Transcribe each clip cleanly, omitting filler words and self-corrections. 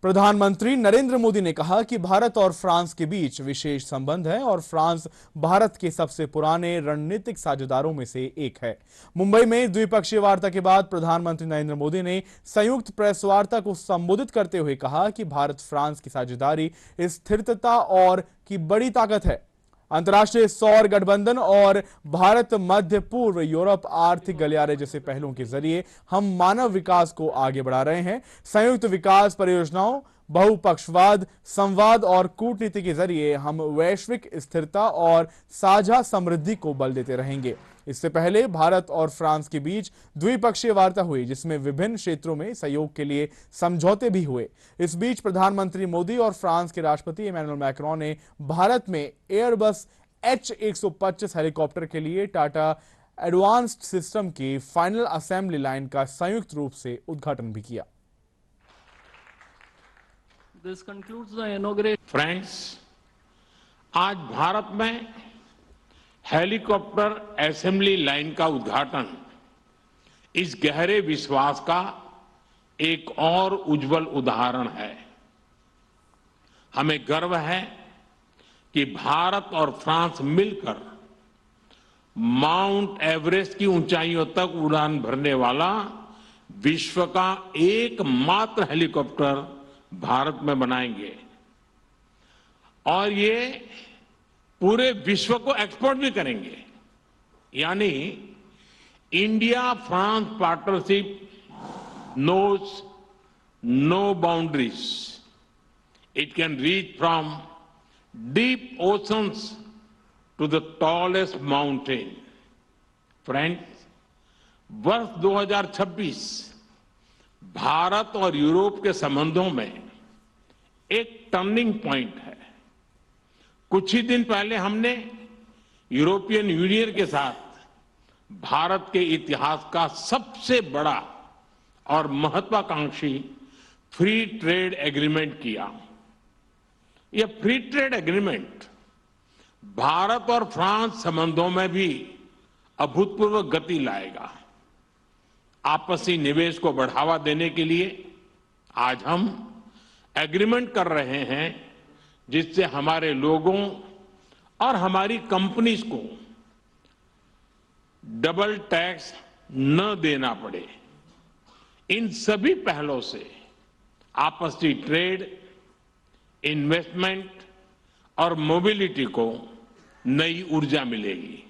प्रधानमंत्री नरेंद्र मोदी ने कहा कि भारत और फ्रांस के बीच विशेष संबंध है और फ्रांस भारत के सबसे पुराने रणनीतिक साझेदारों में से एक है। मुंबई में द्विपक्षीय वार्ता के बाद प्रधानमंत्री नरेंद्र मोदी ने संयुक्त प्रेस वार्ता को संबोधित करते हुए कहा कि भारत फ्रांस की साझेदारी स्थिरता और की बड़ी ताकत है। अंतर्राष्ट्रीय सौर गठबंधन और भारत मध्य पूर्व यूरोप आर्थिक गलियारे जैसे पहलों के जरिए हम मानव विकास को आगे बढ़ा रहे हैं। संयुक्त विकास परियोजनाओं, बहुपक्षवाद, संवाद और कूटनीति के जरिए हम वैश्विक स्थिरता और साझा समृद्धि को बल देते रहेंगे। इससे पहले भारत और फ्रांस के बीच द्विपक्षीय वार्ता हुई, जिसमें विभिन्न क्षेत्रों में सहयोग के लिए समझौते भी हुए। इस बीच प्रधानमंत्री मोदी और फ्रांस के राष्ट्रपति इमैनुअल मैक्रोन ने भारत में एयरबस H125 हेलीकॉप्टर के लिए टाटा एडवांस्ड सिस्टम की फाइनल असेंबली लाइन का संयुक्त रूप से उद्घाटन भी किया। This concludes the inauguration. Friends, आज भारत में हेलीकॉप्टर असेंबली लाइन का उद्घाटन इस गहरे विश्वास का एक और उज्जवल उदाहरण है। हमें गर्व है कि भारत और फ्रांस मिलकर माउंट एवरेस्ट की ऊंचाइयों तक उड़ान भरने वाला विश्व का एकमात्र हेलीकॉप्टर भारत में बनाएंगे और ये पूरे विश्व को एक्सपोर्ट भी करेंगे। यानी India France partnership knows no boundaries. It can reach from deep oceans to the tallest mountain. Friends, वर्ष 2026 भारत और यूरोप के संबंधों में एक टर्निंग पॉइंट है। कुछ ही दिन पहले हमने यूरोपियन यूनियन के साथ भारत के इतिहास का सबसे बड़ा और महत्वाकांक्षी फ्री ट्रेड एग्रीमेंट किया। यह फ्री ट्रेड एग्रीमेंट भारत और फ्रांस संबंधों में भी अभूतपूर्व गति लाएगा। आपसी निवेश को बढ़ावा देने के लिए आज हम एग्रीमेंट कर रहे हैं, जिससे हमारे लोगों और हमारी कंपनीज को डबल टैक्स न देना पड़े। इन सभी पहलों से आपसी ट्रेड, इन्वेस्टमेंट और मोबिलिटी को नई ऊर्जा मिलेगी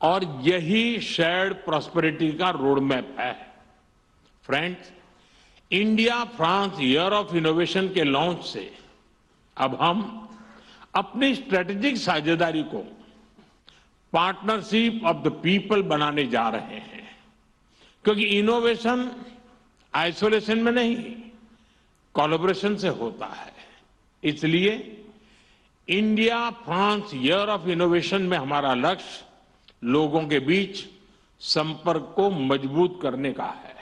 और यही शेयर्ड प्रॉस्पेरिटी का रोड मैप है। Friends, India France year of innovation के लॉन्च से अब हम अपनी स्ट्रेटेजिक साझेदारी को पार्टनरशिप ऑफ द पीपल बनाने जा रहे हैं, क्योंकि इनोवेशन आइसोलेशन में नहीं, कोलैबोरेशन से होता है। इसलिए India France year of innovation में हमारा लक्ष्य लोगों के बीच संपर्क को मजबूत करने का है।